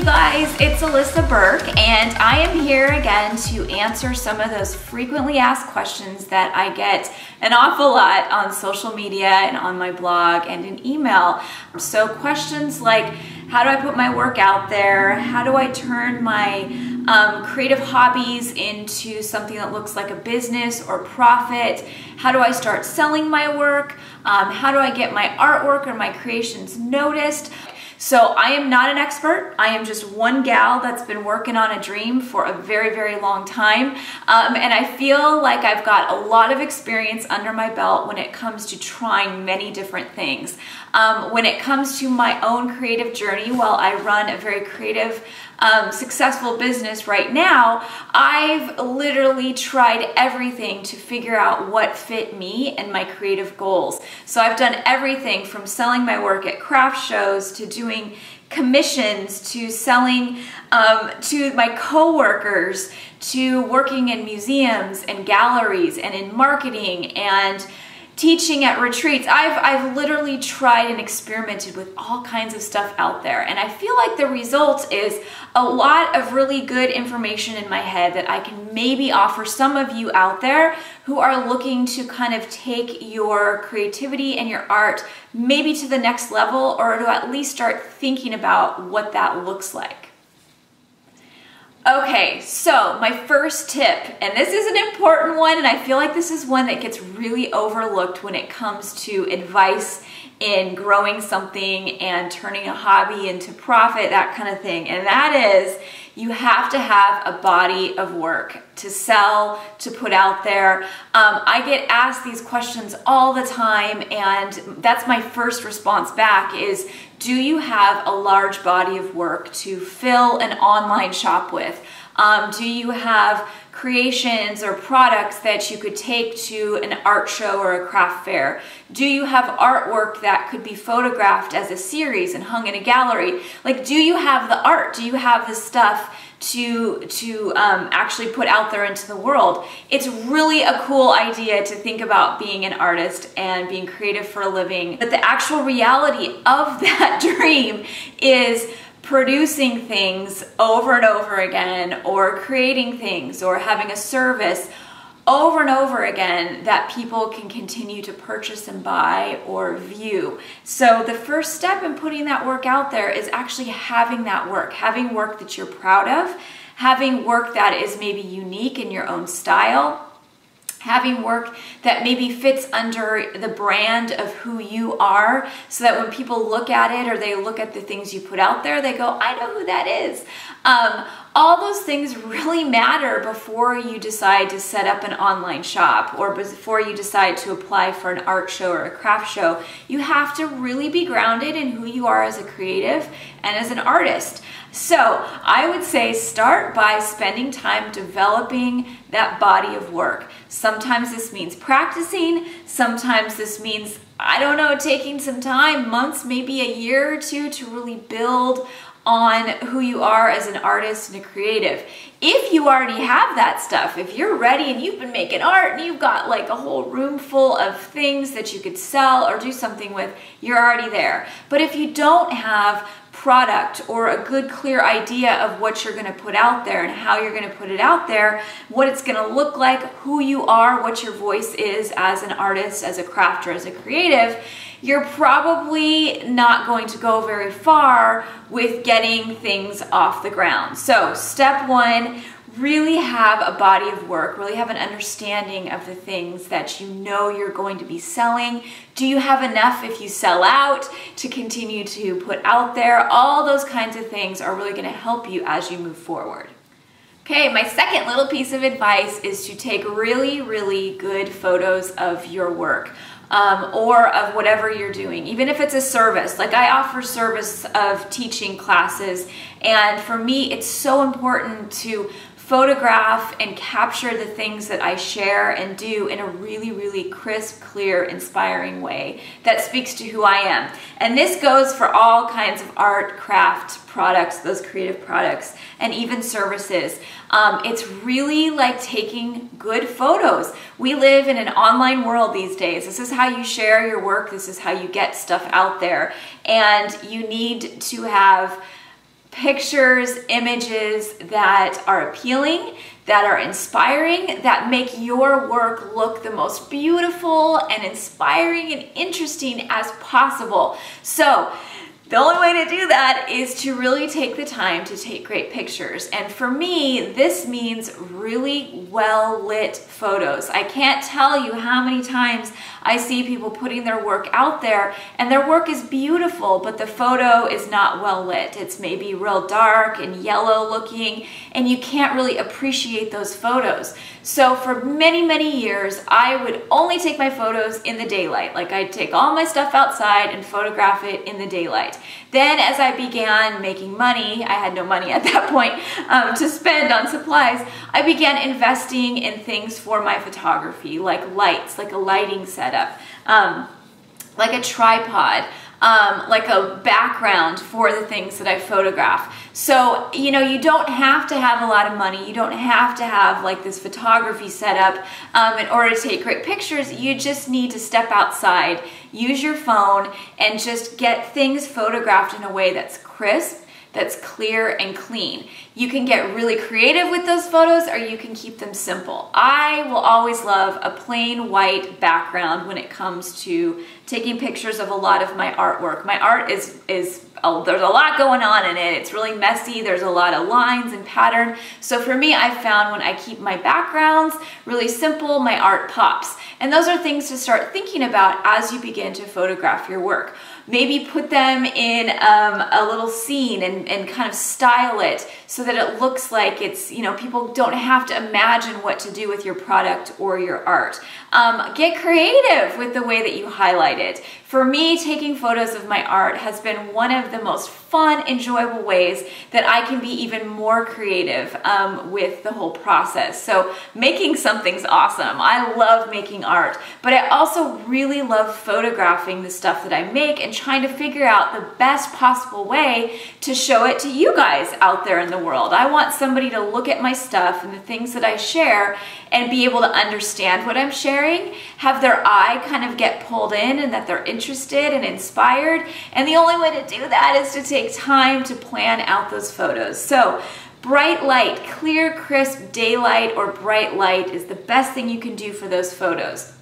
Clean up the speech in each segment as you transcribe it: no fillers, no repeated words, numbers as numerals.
you guys, it's Alisa Burke, and I am here again to answer some of those frequently asked questions that I get an awful lot on social media and on my blog and in email. So questions like, how do I put my work out there? How do I turn my creative hobbies into something that looks like a business or profit? How do I start selling my work? How do I get my artwork or my creations noticed? So I am not an expert. I am just one gal that's been working on a dream for a very, very long time. And I feel like I've got a lot of experience under my belt when it comes to trying many different things. When it comes to my own creative journey, while I run a very creative, successful business right now, I've literally tried everything to figure out what fit me and my creative goals. So I've done everything from selling my work at craft shows to doing commissions to selling to my coworkers to working in museums and galleries and in marketing and teaching at retreats. I've literally tried and experimented with all kinds of stuff out there, and I feel like the result is a lot of really good information in my head that I can maybe offer some of you out there who are looking to kind of take your creativity and your art maybe to the next level, or to at least start thinking about what that looks like. Okay, so my first tip, and this is an important one, and I feel like this is one that gets really overlooked when it comes to advice in growing something and turning a hobby into profit, that kind of thing, and that is you have to have a body of work to sell, to put out there. I get asked these questions all the time, and that's my first response back is, do you have a large body of work to fill an online shop with? Do you have creations or products that you could take to an art show or a craft fair? Do you have artwork that could be photographed as a series and hung in a gallery? Like, do you have the art? Do you have the stuff to actually put out there into the world? It's really a cool idea to think about being an artist and being creative for a living, but the actual reality of that dream is producing things over and over again, or creating things, or having a service over and over again that people can continue to purchase and buy or view. So the first step in putting that work out there is actually having that work, having work that you're proud of, having work that is maybe unique in your own style, having work that maybe fits under the brand of who you are, so that when people look at it or they look at the things you put out there, they go, I know who that is. All those things really matter before you decide to set up an online shop, or before you decide to apply for an art show or a craft show. You have to really be grounded in who you are as a creative and as an artist. So I would say start by spending time developing that body of work. Sometimes this means practicing, sometimes this means, I don't know, taking some time, months, maybe a year or two, to really build on who you are as an artist and a creative. If you already have that stuff, if you're ready and you've been making art and you've got like a whole room full of things that you could sell or do something with, you're already there. But if you don't have product or a good clear idea of what you're going to put out there and how you're going to put it out there, what it's going to look like, who you are, what your voice is as an artist, as a crafter, as a creative, you're probably not going to go very far with getting things off the ground. So step one, really have a body of work, really have an understanding of the things that you know you're going to be selling. Do you have enough if you sell out to continue to put out there? All those kinds of things are really going to help you as you move forward. Okay, my second little piece of advice is to take really, really good photos of your work. Or of whatever you're doing, even if it's a service. Like I offer service of teaching classes, and for me it's so important to photograph and capture the things that I share and do in a really, really crisp, clear, inspiring way that speaks to who I am. And this goes for all kinds of art, craft products, those creative products, and even services. It's really like taking good photos. We live in an online world these days. This is how you share your work. This is how you get stuff out there. And you need to have pictures, images that are appealing, that are inspiring, that make your work look the most beautiful and inspiring and interesting as possible. So the only way to do that is to really take the time to take great pictures. And for me, this means really well-lit photos. I can't tell you how many times I see people putting their work out there and their work is beautiful, but the photo is not well lit. It's maybe real dark and yellow looking, and you can't really appreciate those photos. So for many, many years, I would only take my photos in the daylight. Like I'd take all my stuff outside and photograph it in the daylight. Then as I began making money, I had no money at that point to spend on supplies, I began investing in things for my photography, like lights, like a lighting setup, like a tripod, like a background for the things that I photograph. So, you know, you don't have to have a lot of money. You don't have to have like this photography setup in order to take great pictures. You just need to step outside, use your phone, and just get things photographed in a way that's crisp, that's clear and clean. You can get really creative with those photos, or you can keep them simple. I will always love a plain white background when it comes to taking pictures of a lot of my artwork. My art is there's a lot going on in it. It's really messy. There's a lot of lines and pattern. So for me, I found when I keep my backgrounds really simple, my art pops. And those are things to start thinking about as you begin to photograph your work. Maybe put them in a little scene and kind of style it so that it looks like it's, you know, people don't have to imagine what to do with your product or your art. Get creative with the way that you highlight it. For me, taking photos of my art has been one of the most fun, enjoyable ways that I can be even more creative with the whole process. So making something's awesome. I love making art, but I also really love photographing the stuff that I make and trying to figure out the best possible way to show it to you guys out there in the world. I want somebody to look at my stuff and the things that I share and be able to understand what I'm sharing, have their eye kind of get pulled in and that they're interested and inspired. And the only way to do that is to take time to plan out those photos. So bright light, clear, crisp daylight or bright light is the best thing you can do for those photos.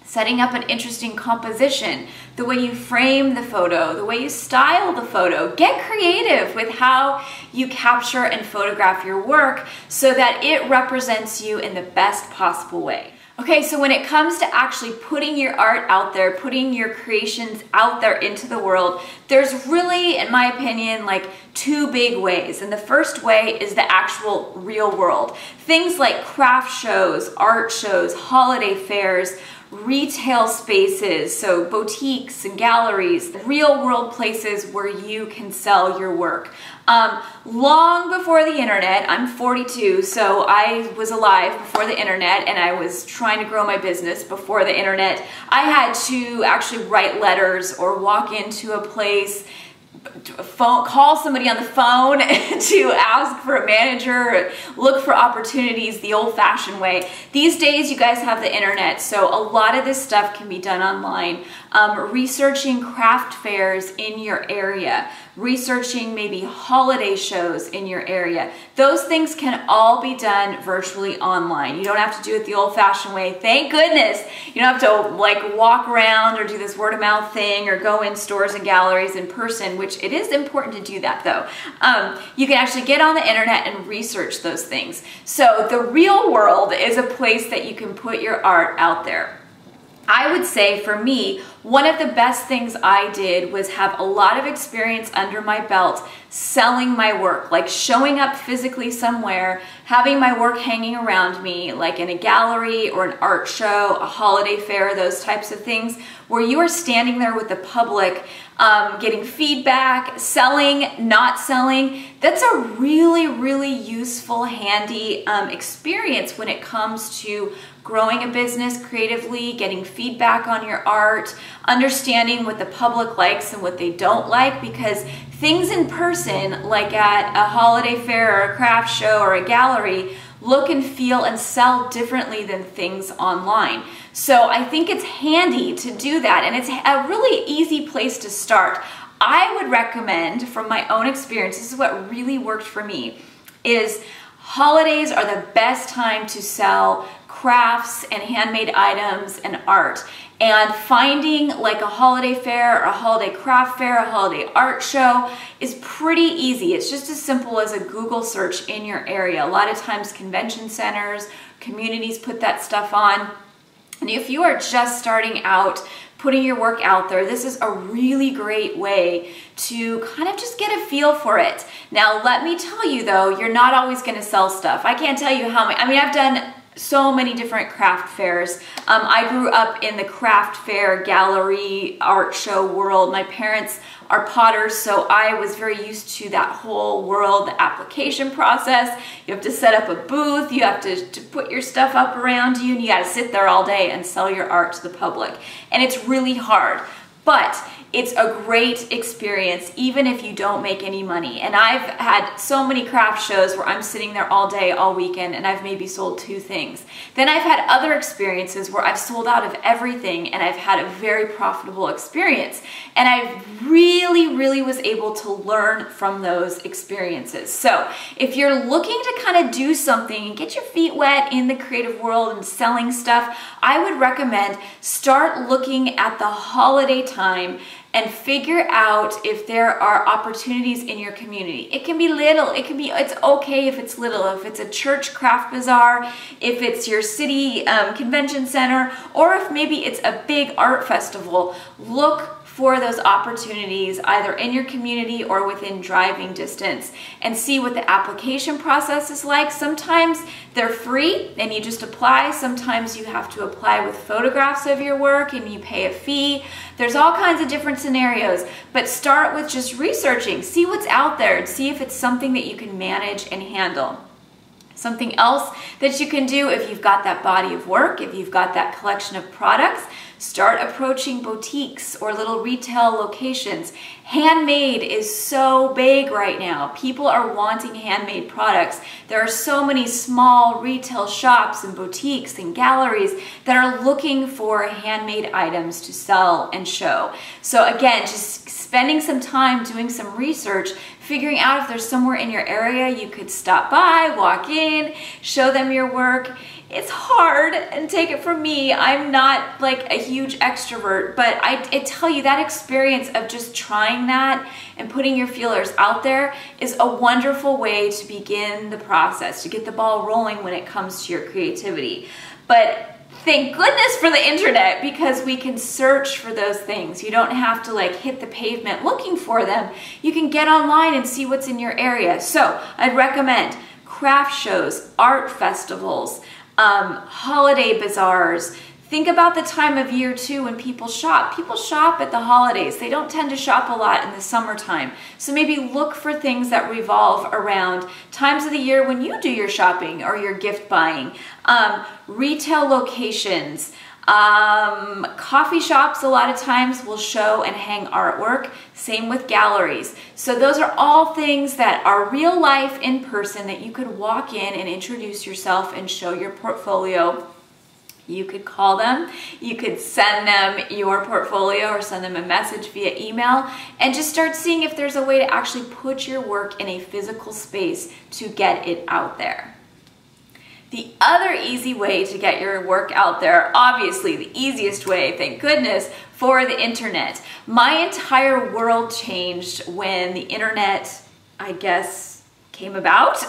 Setting up an interesting composition, the way you frame the photo, the way you style the photo. Get creative with how you capture and photograph your work so that it represents you in the best possible way. Okay, so when it comes to actually putting your art out there, putting your creations out there into the world, there's really, in my opinion, like two big ways. And the first way is the actual real world. Things like craft shows, art shows, holiday fairs, retail spaces, so boutiques and galleries, real world places where you can sell your work. Long before the internet, I'm 42, so I was alive before the internet and I was trying to grow my business before the internet. I had to actually write letters or walk into a place, call somebody on the phone to ask for a manager, look for opportunities the old-fashioned way. These days you guys have the internet, so a lot of this stuff can be done online. Researching craft fairs in your area, researching maybe holiday shows in your area. Those things can all be done virtually online. You don't have to do it the old-fashioned way. Thank goodness. You don't have to like walk around or do this word-of-mouth thing or go in stores and galleries in person, which it is important to do that though. You can actually get on the internet and research those things. So the real world is a place that you can put your art out there. I would say for me, one of the best things I did was have a lot of experience under my belt selling my work, like showing up physically somewhere, having my work hanging around me, like in a gallery or an art show, a holiday fair, those types of things, where you are standing there with the public, getting feedback, selling, not selling. That's a really, really useful, handy experience when it comes to growing a business creatively, getting feedback on your art, understanding what the public likes and what they don't like, because things in person, like at a holiday fair or a craft show or a gallery, look and feel and sell differently than things online. So I think it's handy to do that, and it's a really easy place to start. I would recommend, from my own experience, this is what really worked for me, is holidays are the best time to sell crafts and handmade items and art. And finding like a holiday fair, or a holiday craft fair, a holiday art show is pretty easy. It's just as simple as a Google search in your area. A lot of times convention centers, communities put that stuff on. And if you are just starting out, putting your work out there, this is a really great way to kind of just get a feel for it. Now, let me tell you though, you're not always gonna sell stuff. I can't tell you how many, I mean, I've done so many different craft fairs. I grew up in the craft fair, gallery, art show world. My parents are potters, so I was very used to that whole world, the application process. You have to set up a booth, you have to put your stuff up around you, and you gotta sit there all day and sell your art to the public. And it's really hard, but it's a great experience even if you don't make any money. And I've had so many craft shows where I'm sitting there all day, all weekend, and I've maybe sold 2 things. Then I've had other experiences where I've sold out of everything and I've had a very profitable experience. And I really was able to learn from those experiences. So if you're looking to kind of do something and get your feet wet in the creative world and selling stuff, I would recommend start looking at the holiday time and figure out if there are opportunities in your community. It can be little, it's okay if it's little, if it's a church craft bazaar, if it's your city convention center, or if maybe it's a big art festival. Look for those opportunities either in your community or within driving distance and see what the application process is like. Sometimes they're free and you just apply. Sometimes you have to apply with photographs of your work and you pay a fee. There's all kinds of different scenarios, but start with just researching. See what's out there and see if it's something that you can manage and handle. Something else that you can do if you've got that body of work, if you've got that collection of products, start approaching boutiques or little retail locations. Handmade is so big right now. People are wanting handmade products. There are so many small retail shops and boutiques and galleries that are looking for handmade items to sell and show. So again, just spending some time doing some research, figuring out if there's somewhere in your area you could stop by, walk in, show them your work. It's hard, and take it from me, I'm not like a huge extrovert, but I tell you that experience of just trying that and putting your feelers out there is a wonderful way to begin the process, to get the ball rolling when it comes to your creativity. But thank goodness for the internet, because we can search for those things. You don't have to like hit the pavement looking for them. You can get online and see what's in your area. So I'd recommend craft shows, art festivals, holiday bazaars. Think about the time of year too when people shop. People shop at the holidays. They don't tend to shop a lot in the summertime. So maybe look for things that revolve around times of the year when you do your shopping or your gift buying. Retail locations. Coffee shops a lot of times will show and hang artwork. Same with galleries. So those are all things that are real life in person that you could walk in and introduce yourself and show your portfolio. You could call them, you could send them your portfolio or send them a message via email and just start seeing if there's a way to actually put your work in a physical space to get it out there. The other easy way to get your work out there, obviously the easiest way, thank goodness, for the internet. My entire world changed when the internet, I guess, came about.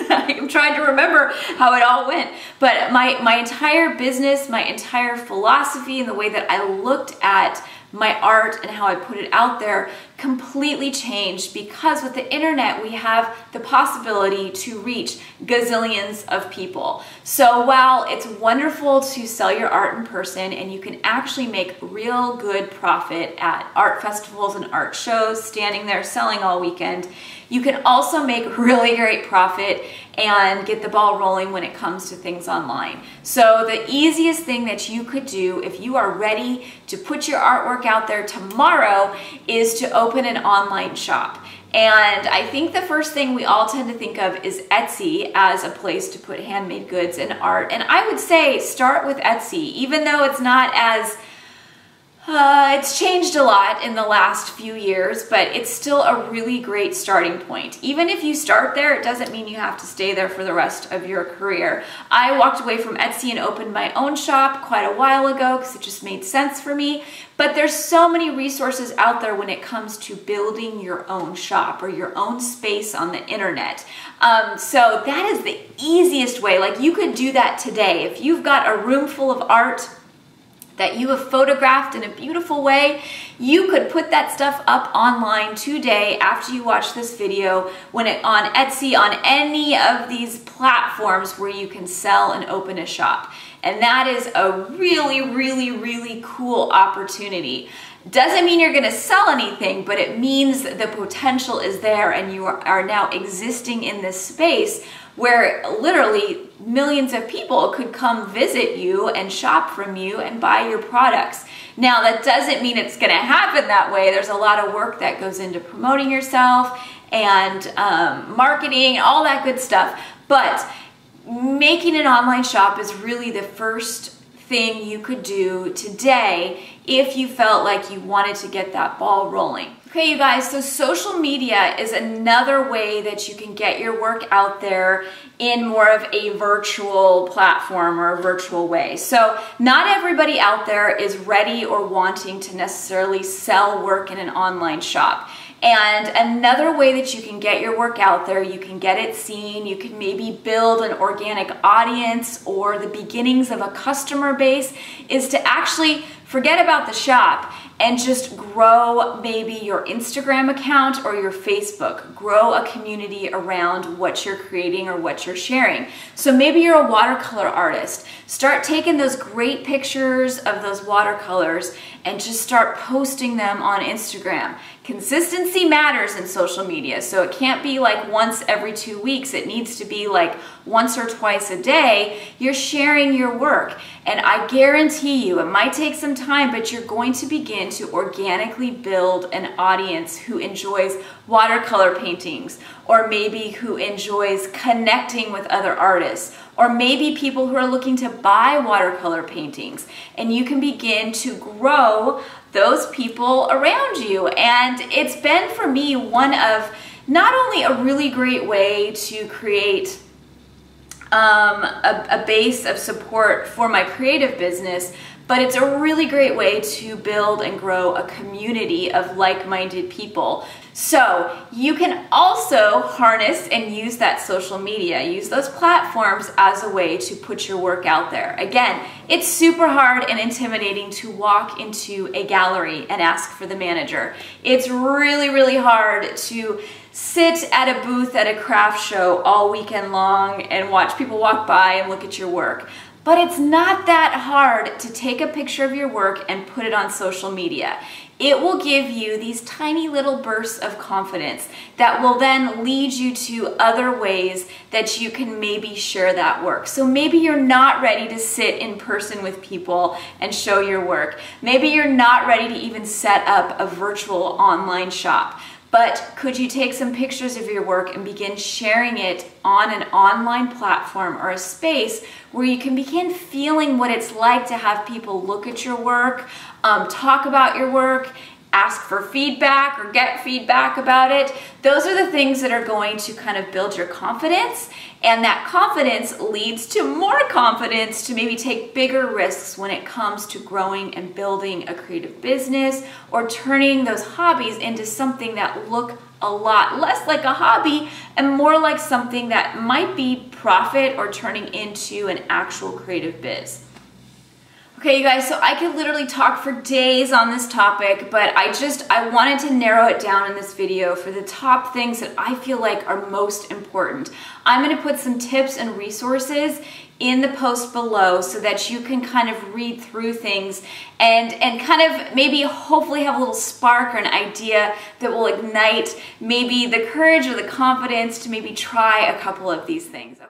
I'm trying to remember how it all went. But my entire business, my entire philosophy, and the way that I looked at my art and how I put it out there completely changed, because with the internet we have the possibility to reach gazillions of people. So while it's wonderful to sell your art in person and you can actually make real good profit at art festivals and art shows, standing there selling all weekend, you can also make really great profit and get the ball rolling when it comes to things online. So the easiest thing that you could do if you are ready to put your artwork out there tomorrow is to open an online shop. And I think the first thing we all tend to think of is Etsy as a place to put handmade goods and art. And I would say start with Etsy, even though it's not as It's changed a lot in the last few years, but it's still a really great starting point. Even if you start there, it doesn't mean you have to stay there for the rest of your career. I walked away from Etsy and opened my own shop quite a while ago because it just made sense for me. But there's so many resources out there when it comes to building your own shop or your own space on the internet. So that is the easiest way. Like, you could do that today. If you've got a room full of art that you have photographed in a beautiful way, you could put that stuff up online today after you watch this video on Etsy, on any of these platforms where you can sell and open a shop. And that is a really, really, really cool opportunity. Doesn't mean you're gonna sell anything, but it means the potential is there and you are now existing in this space where literally millions of people could come visit you and shop from you and buy your products. Now, that doesn't mean it's gonna happen that way. There's a lot of work that goes into promoting yourself and marketing, all that good stuff. But making an online shop is really the first thing you could do today if you felt like you wanted to get that ball rolling. Okay, you guys, so social media is another way that you can get your work out there in more of a virtual platform or a virtual way. So not everybody out there is ready or wanting to necessarily sell work in an online shop. And another way that you can get your work out there, you can get it seen, you can maybe build an organic audience or the beginnings of a customer base, is to actually forget about the shop and just grow maybe your Instagram account or your Facebook. Grow a community around what you're creating or what you're sharing. So maybe you're a watercolor artist. Start taking those great pictures of those watercolors and just start posting them on Instagram. Consistency matters in social media, so it can't be like once every 2 weeks. It needs to be like once or twice a day. You're sharing your work, and I guarantee you, it might take some time, but you're going to begin to organically build an audience who enjoys watercolor paintings, or maybe who enjoys connecting with other artists, or maybe people who are looking to buy watercolor paintings, and you can begin to grow those people around you. And it's been, for me, one of not only a really great way to create a base of support for my creative business, but it's a really great way to build and grow a community of like-minded people. So you can also harness and use that social media, use those platforms as a way to put your work out there. Again, it's super hard and intimidating to walk into a gallery and ask for the manager. It's really, really hard to sit at a booth at a craft show all weekend long and watch people walk by and look at your work. But it's not that hard to take a picture of your work and put it on social media. It will give you these tiny little bursts of confidence that will then lead you to other ways that you can maybe share that work. So maybe you're not ready to sit in person with people and show your work. Maybe you're not ready to even set up a virtual online shop. But could you take some pictures of your work and begin sharing it on an online platform or a space where you can begin feeling what it's like to have people look at your work, talk about your work, ask for feedback or get feedback about it? Those are the things that are going to kind of build your confidence, and that confidence leads to more confidence to maybe take bigger risks when it comes to growing and building a creative business or turning those hobbies into something that look a lot less like a hobby and more like something that might be profit or turning into an actual creative biz. Okay, you guys, so I could literally talk for days on this topic, but I wanted to narrow it down in this video for the top things that I feel like are most important. I'm going to put some tips and resources in the post below so that you can kind of read through things and kind of maybe hopefully have a little spark or an idea that will ignite maybe the courage or the confidence to maybe try a couple of these things. Okay.